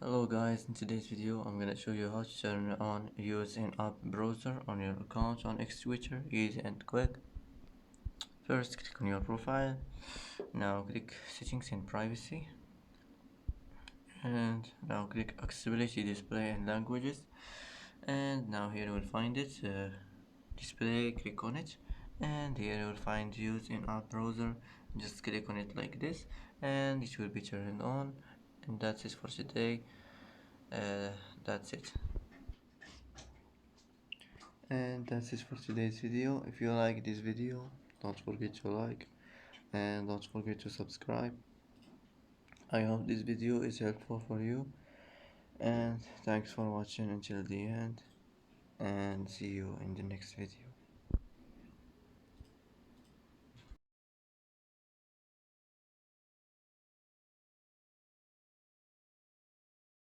Hello guys, in today's video I'm gonna show you how to turn on use in-app browser on your account on Xtwitcher, easy and quick. First click on your profile, now click settings and privacy, and now click accessibility, display and languages, and now here you will find it, display, click on it, and here you will find use in-app browser. Just click on it like this and it will be turned on, and that's it for today. That's it. And that's it for today's video. If you like this video, don't forget to like and don't forget to subscribe. I hope this video is helpful for you, and thanks for watching until the end, and see you in the next video.